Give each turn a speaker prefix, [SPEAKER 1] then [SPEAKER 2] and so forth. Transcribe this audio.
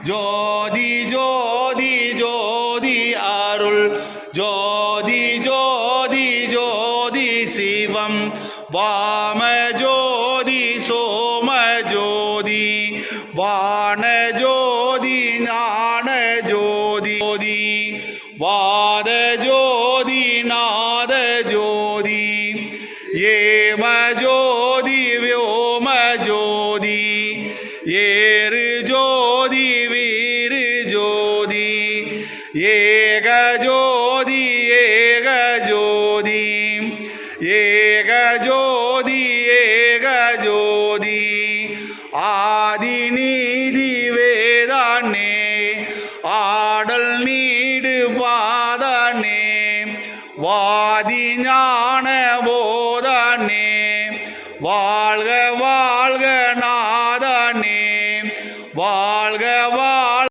[SPEAKER 1] ஜோதி ஜோதி ஜோதி அருள் ஜோதி ஜோதி ஜோதி சிவம் வாம ஜோதி சோம ஜோதி வான ஜோதி ஞான ஜோதி ஜோதி வாத ஜோதி நாத ஜோதி ஏம ஜோதி வியோம ஜோதி ஏறு ஜோதி வீரு ஜோதி ஏக ஜோதி ஏக ஜோதி ஏக ஜோதி ஏக ஜோதி ஆதி நீதி வேதானே ஆடல் நீடு பாதானே வாதி ஞான போதானே வாழ்க வாழ்க நாதானே வாழ்க வாழ்க